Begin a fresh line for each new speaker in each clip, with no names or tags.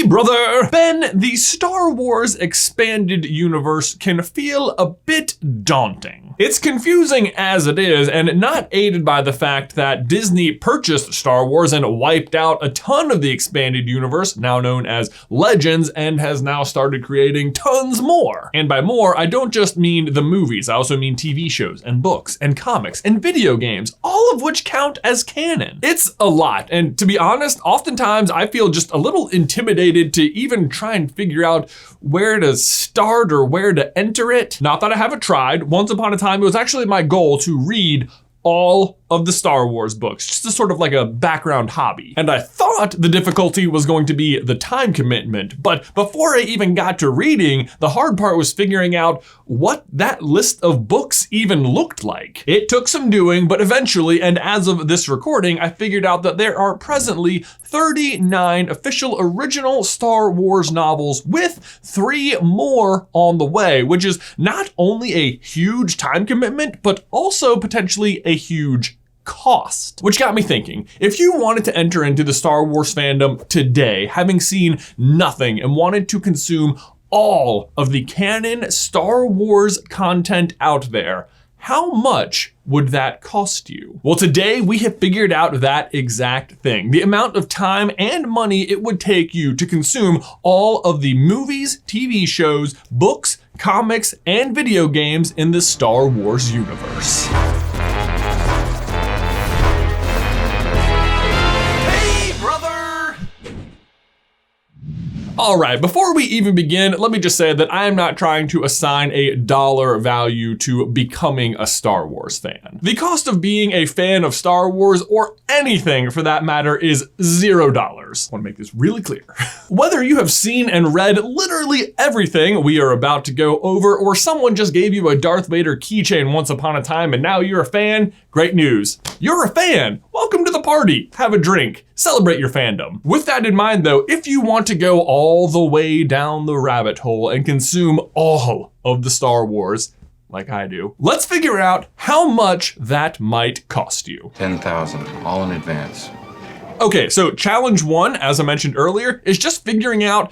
Hey, brother! Ben, the Star Wars expanded universe can feel a bit daunting. It's confusing as it is, and not aided by the fact that Disney purchased Star Wars and wiped out a ton of the expanded universe, now known as Legends, and has now started creating tons more. And by more, I don't just mean the movies, I also mean TV shows and books and comics and video games, all of which count as canon. It's a lot, and to be honest, oftentimes I feel just a little intimidated to even try and figure out where to start or where to enter it. Not that I haven't tried. Once upon a time, it was actually my goal to read all of the Star Wars books, just as sort of like a background hobby. And I thought the difficulty was going to be the time commitment, but before I even got to reading, the hard part was figuring out what that list of books even looked like. It took some doing, but eventually, and as of this recording, I figured out that there are presently 39 official original Star Wars novels with 3 more on the way, which is not only a huge time commitment, but also potentially a huge cost. Which got me thinking, if you wanted to enter into the Star Wars fandom today, having seen nothing and wanted to consume all of the canon Star Wars content out there, how much would that cost you? Well, today we have figured out that exact thing. The amount of time and money it would take you to consume all of the movies, TV shows, books, comics, and video games in the Star Wars universe. All right, before we even begin, let me just say that I am not trying to assign a dollar value to becoming a Star Wars fan. The cost of being a fan of Star Wars, or anything for that matter, is $0. I want to make this really clear. Whether you have seen and read literally everything we are about to go over, or someone just gave you a Darth Vader keychain once upon a time and now you're a fan, great news. You're a fan. Welcome to the party. Have a drink. Celebrate your fandom. With that in mind though, if you want to go all the way down the rabbit hole and consume all of the Star Wars, like I do, let's figure out how much that might cost you.
$10,000, all in advance.
Okay, so challenge 1, as I mentioned earlier, is just figuring out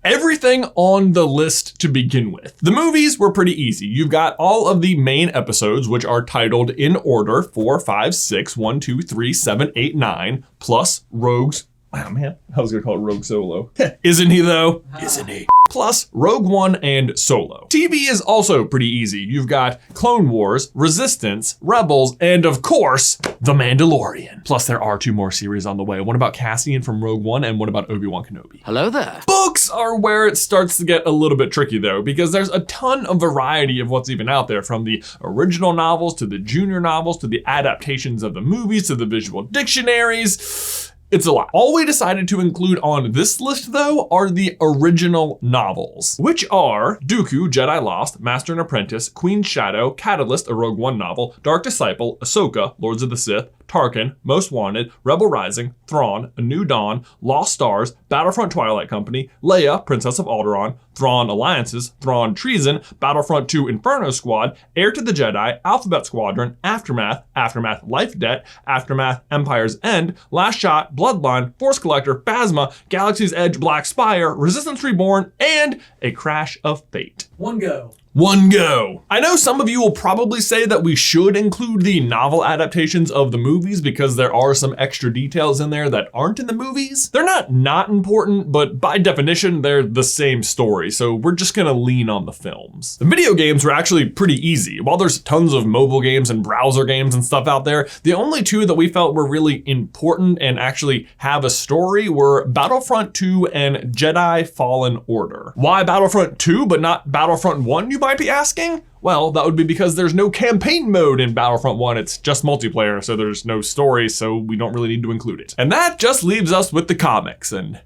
everything on the list to begin with. The movies were pretty easy. You've got all of the main episodes, which are titled in order 4, 5, 6, 1, 2, 3, 7, 8, 9, plus Rogue's. Oh man, I was gonna call it Rogue Solo. Isn't he though? Isn't he? Plus Rogue One and Solo. TV is also pretty easy. You've got Clone Wars, Resistance, Rebels, and of course, The Mandalorian. Plus there are 2 more series on the way. One about Cassian from Rogue One and one about Obi-Wan Kenobi.
Hello there.
Books are where it starts to get a little bit tricky though, because there's a ton of variety of what's even out there, from the original novels to the junior novels to the adaptations of the movies to the visual dictionaries. It's a lot. All we decided to include on this list though are the original novels, which are Dooku, Jedi Lost, Master and Apprentice, Queen's Shadow, Catalyst, a Rogue One novel, Dark Disciple, Ahsoka, Lords of the Sith, Tarkin, Most Wanted, Rebel Rising, Thrawn, A New Dawn, Lost Stars, Battlefront Twilight Company, Leia, Princess of Alderaan, Thrawn Alliances, Thrawn Treason, Battlefront 2 Inferno Squad, Heir to the Jedi, Alphabet Squadron, Aftermath, Aftermath Life Debt, Aftermath Empire's End, Last Shot, Bloodline, Force Collector, Phasma, Galaxy's Edge, Black Spire, Resistance Reborn, and A Crash of Fate.
One go.
I know some of you will probably say that we should include the novel adaptations of the movies because there are some extra details in there that aren't in the movies. They're not important, but by definition, they're the same story, so we're just gonna lean on the films. The video games were actually pretty easy. While there's tons of mobile games and browser games and stuff out there, the only 2 that we felt were really important and actually have a story were Battlefront 2 and Jedi Fallen Order. Why Battlefront 2 but not Battlefront 1, you might be asking? Well, that would be because there's no campaign mode in Battlefront 1, it's just multiplayer, so there's no story, so we don't really need to include it. And that just leaves us with the comics, and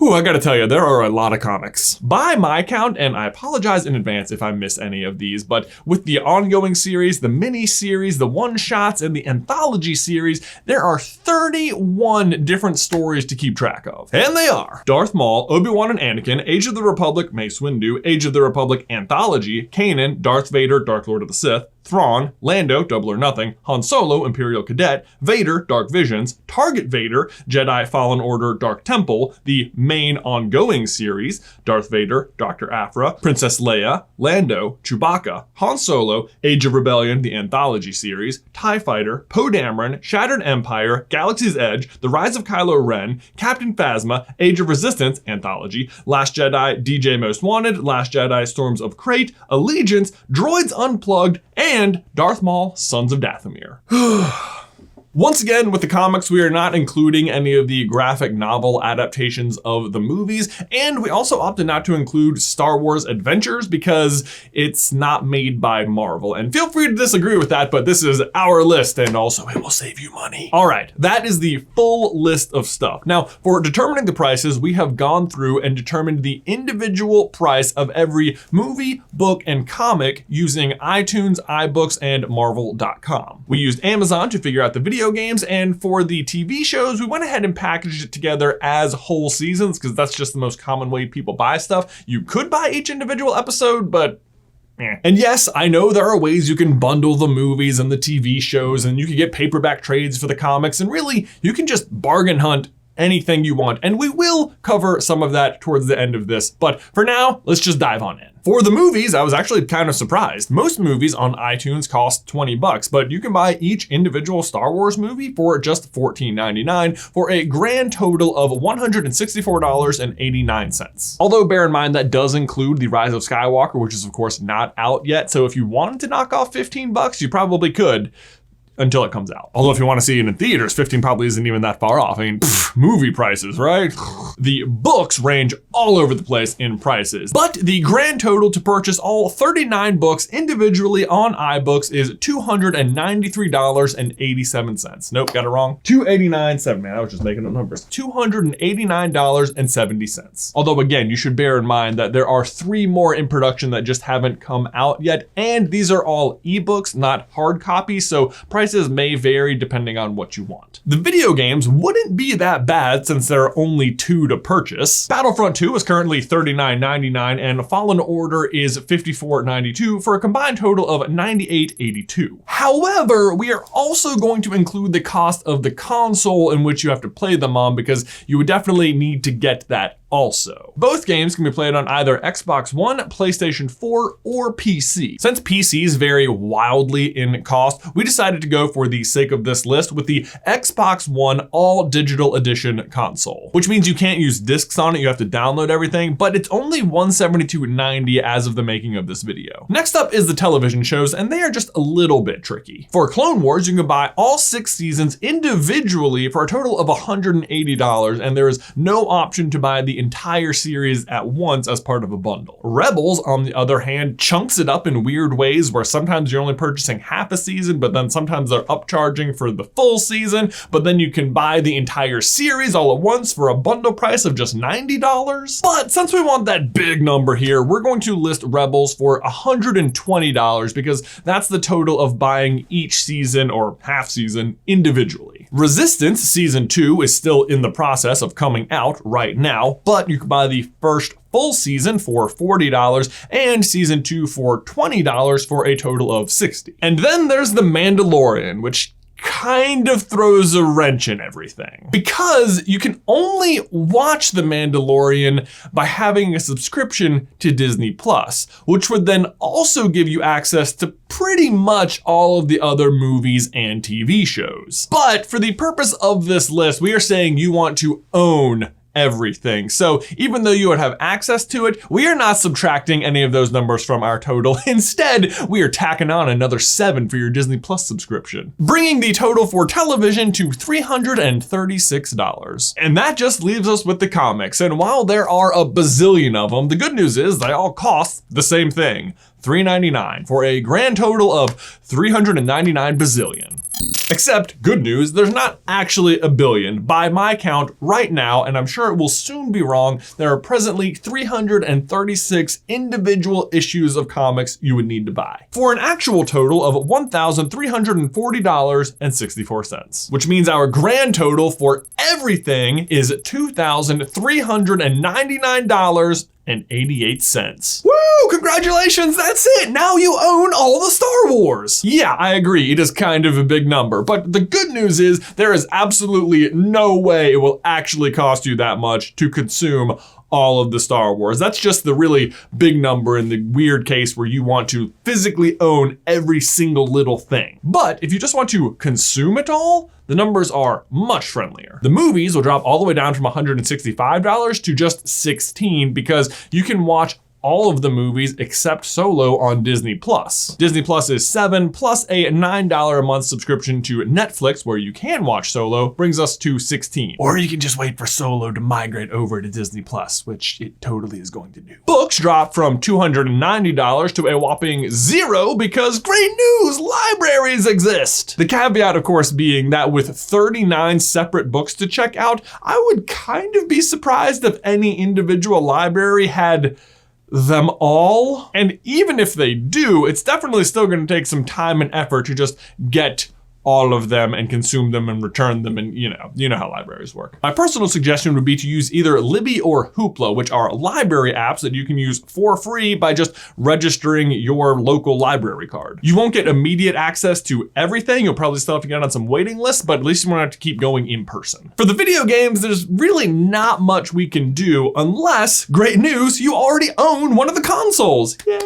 I gotta tell you, there are a lot of comics. By my count, and I apologize in advance if I miss any of these, but with the ongoing series, the mini-series, the one-shots, and the anthology series, there are 31 different stories to keep track of. And they are Darth Maul, Obi-Wan and Anakin, Age of the Republic, Mace Windu, Age of the Republic Anthology, Kanan, Darth Vader, Dark Lord of the Sith, Thrawn, Lando, Double or Nothing, Han Solo, Imperial Cadet, Vader, Dark Visions, Target Vader, Jedi Fallen Order, Dark Temple, the main ongoing series, Darth Vader, Dr. Aphra, Princess Leia, Lando, Chewbacca, Han Solo, Age of Rebellion, the anthology series, TIE Fighter, Poe Dameron, Shattered Empire, Galaxy's Edge, The Rise of Kylo Ren, Captain Phasma, Age of Resistance, anthology, Last Jedi, DJ Most Wanted, Last Jedi, Storms of Crate, Allegiance, Droids Unplugged, and Darth Maul, Sons of Dathomir. Once again, with the comics, we are not including any of the graphic novel adaptations of the movies, and we also opted not to include Star Wars Adventures because it's not made by Marvel. And feel free to disagree with that, but this is our list, and also it will save you money. All right, that is the full list of stuff. Now, for determining the prices, we have gone through and determined the individual price of every movie, book, and comic using iTunes, iBooks, and Marvel.com. We used Amazon to figure out the video games, and for the TV shows, we went ahead and packaged it together as whole seasons because that's just the most common way people buy stuff. You could buy each individual episode, but and yes, I know there are ways you can bundle the movies and the TV shows, and you can get paperback trades for the comics, and really, you can just bargain hunt anything you want, and we will cover some of that towards the end of this, but for now, let's just dive on in. For the movies, I was actually kind of surprised. Most movies on iTunes cost $20, but you can buy each individual Star Wars movie for just $14.99 for a grand total of $164.89. Although bear in mind that does include The Rise of Skywalker, which is of course not out yet, so if you wanted to knock off $15, you probably could. Until it comes out. Although if you want to see it in theaters, 15 probably isn't even that far off. I mean, movie prices, right? The books range all over the place in prices, but the grand total to purchase all 39 books individually on iBooks is $293.87. Nope, got it wrong. $289.7, man, I was just making up numbers. $289.70. Although again, you should bear in mind that there are 3 more in production that just haven't come out yet, and these are all ebooks, not hard copies, so prices may vary depending on what you want. The video games wouldn't be that bad since there are only 2 to purchase. Battlefront 2 is currently $39.99 and Fallen Order is $54.92 for a combined total of $98.82. However, we are also going to include the cost of the console in which you have to play them on because you would definitely need to get that also. Both games can be played on either Xbox One, PlayStation 4, or PC. Since PCs vary wildly in cost, we decided to go for the sake of this list with the Xbox One All Digital Edition console, which means you can't use discs on it, you have to download everything, but it's only $172.90 as of the making of this video. Next up is the television shows, and they are just a little bit tricky. For Clone Wars, you can buy all 6 seasons individually for a total of $180, and there is no option to buy the entire series at once as part of a bundle. Rebels, on the other hand, chunks it up in weird ways where sometimes you're only purchasing half a season, but then sometimes they're upcharging for the full season, but then you can buy the entire series all at once for a bundle price of just $90. But since we want that big number here, we're going to list Rebels for $120 because that's the total of buying each season or half season individually. Resistance Season 2 is still in the process of coming out right now, but you can buy the first full season for $40 and season 2 for $20 for a total of $60. And then there's The Mandalorian, which kind of throws a wrench in everything because you can only watch The Mandalorian by having a subscription to Disney Plus, which would then also give you access to pretty much all of the other movies and TV shows. But for the purpose of this list, we are saying you want to own everything. So even though you would have access to it, we are not subtracting any of those numbers from our total. Instead, we are tacking on another $7 for your Disney Plus subscription, bringing the total for television to $336. And that just leaves us with the comics. And while there are a bazillion of them, the good news is they all cost the same thing, $3.99 for a grand total of $399 bazillion. Except, good news, there's not actually a billion. By my count right now, and I'm sure it will soon be wrong, there are presently 336 individual issues of comics you would need to buy, for an actual total of $1,340.64, which means our grand total for everything is $2,399 Woo! Congratulations, that's it! Now you own all the Star Wars! Yeah, I agree, it is kind of a big number, but the good news is there is absolutely no way it will actually cost you that much to consume all of the Star Wars. That's just the really big number in the weird case where you want to physically own every single little thing. But if you just want to consume it all, the numbers are much friendlier. The movies will drop all the way down from $165 to just $16 because you can watch all of the movies except Solo on Disney+. Disney Plus is $7 plus a $9 a month subscription to Netflix where you can watch Solo brings us to $16. Or you can just wait for Solo to migrate over to Disney Plus, which it totally is going to do. Books drop from $290 to a whopping $0 because great news, libraries exist. The caveat, of course, being that with 39 separate books to check out, I would kind of be surprised if any individual library had them all. And even if they do, it's definitely still going to take some time and effort to just get all of them and consume them and return them, and you know how libraries work. My personal suggestion would be to use either Libby or Hoopla, which are library apps that you can use for free by just registering your local library card. You won't get immediate access to everything. You'll probably still have to get on some waiting lists, but at least you won't have to keep going in person. For the video games, there's really not much we can do unless, great news, you already own one of the consoles. Yay!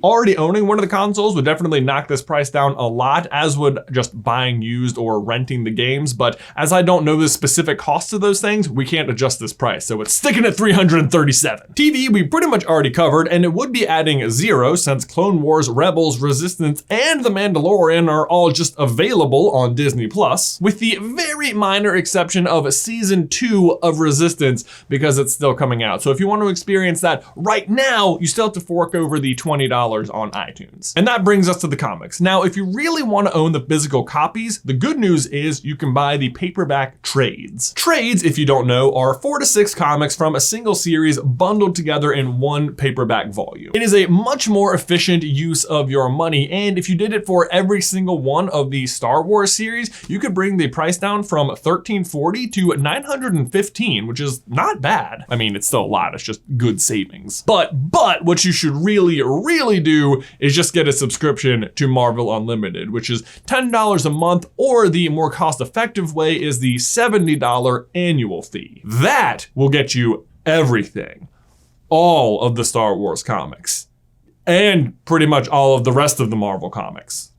Already owning one of the consoles would definitely knock this price down a lot, as would just buying used or renting the games. But as I don't know the specific costs of those things, we can't adjust this price. So it's sticking at $337. TV, we pretty much already covered, and it would be adding $0 since Clone Wars, Rebels, Resistance, and The Mandalorian are all just available on Disney Plus, with the very minor exception of season 2 of Resistance because it's still coming out. So if you want to experience that right now, you still have to fork over the $20 on iTunes. And that brings us to the comics. Now, if you really want to own the physical copies, the good news is you can buy the paperback trades. Trades, if you don't know, are 4 to 6 comics from a single series bundled together in one paperback volume. It is a much more efficient use of your money, and if you did it for every single one of the Star Wars series, you could bring the price down from $13.40 to $915, which is not bad. I mean, it's still a lot, it's just good savings. But what you should really do is just get a subscription to Marvel Unlimited, which is $10 a month, or the more cost-effective way is the $70 annual fee. That will get you everything, all of the Star Wars comics, and pretty much all of the rest of the Marvel comics.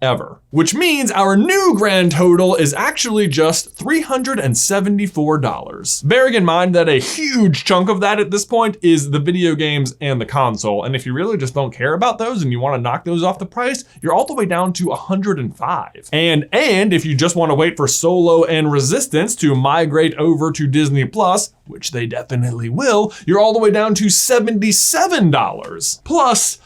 Ever. Which means our new grand total is actually just $374. Bearing in mind that a huge chunk of that at this point is the video games and the console, and if you really just don't care about those and you want to knock those off the price, you're all the way down to $105. And if you just want to wait for Solo and Resistance to migrate over to Disney Plus, which they definitely will, you're all the way down to $77. Plus,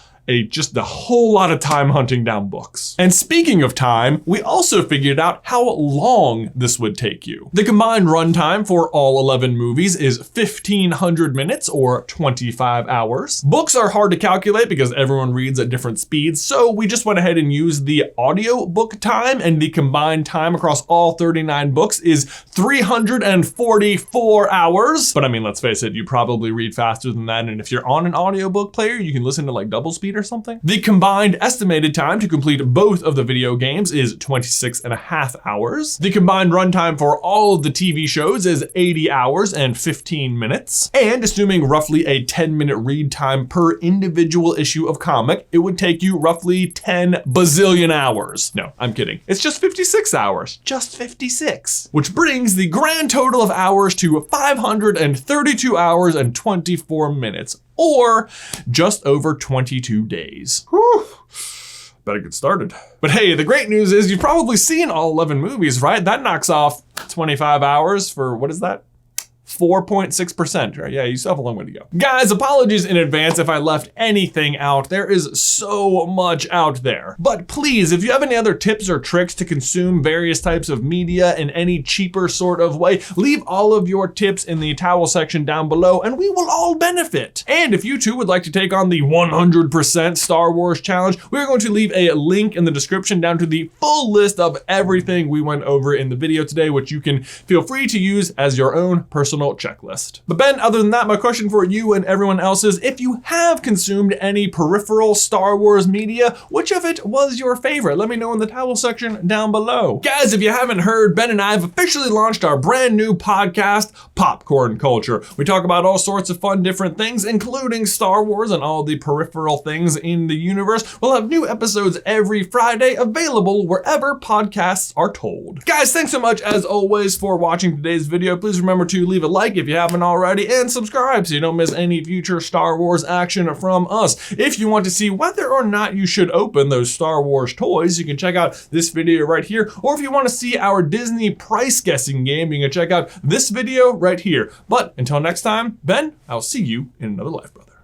just a whole lot of time hunting down books. And speaking of time, we also figured out how long this would take you. The combined runtime for all 11 movies is 1,500 minutes or 25 hours. Books are hard to calculate because everyone reads at different speeds, so we just went ahead and used the audio book time, and the combined time across all 39 books is 344 hours. But I mean, let's face it, you probably read faster than that, and if you're on an audiobook player, you can listen to like double speed or something. The combined estimated time to complete both of the video games is 26.5 hours. The combined runtime for all of the TV shows is 80 hours and 15 minutes. And assuming roughly a 10-minute read time per individual issue of comic, it would take you roughly 10 bazillion hours. No, I'm kidding. It's just 56 hours. Just 56. Which brings the grand total of hours to 532 hours and 24 minutes. Or just over 22 days. Whew. Better get started. But hey, the great news is you've probably seen all 11 movies, right? That knocks off 25 hours for, what is that? 4.6%, right? Yeah, you still have a long way to go. Guys, apologies in advance if I left anything out. There is so much out there. But please, if you have any other tips or tricks to consume various types of media in any cheaper sort of way, leave all of your tips in the towel section down below and we will all benefit. And if you too would like to take on the 100% Star Wars challenge, we're going to leave a link in the description down to the full list of everything we went over in the video today, which you can feel free to use as your own personal personal checklist. But Ben, other than that, my question for you and everyone else is, if you have consumed any peripheral Star Wars media, which of it was your favorite? Let me know in the towel section down below. Guys, if you haven't heard, Ben and I have officially launched our brand new podcast, Popcorn Culture. We talk about all sorts of fun different things, including Star Wars and all the peripheral things in the universe. We'll have new episodes every Friday, available wherever podcasts are told. Guys, thanks so much as always for watching today's video. Please remember to leave a like if you haven't already, and subscribe so you don't miss any future Star Wars action from us. If you want to see whether or not you should open those Star Wars toys, you can check out this video right here. Or if you want to see our Disney price guessing game, you can check out this video right here. But until next time, Ben, I'll see you in another life, brother.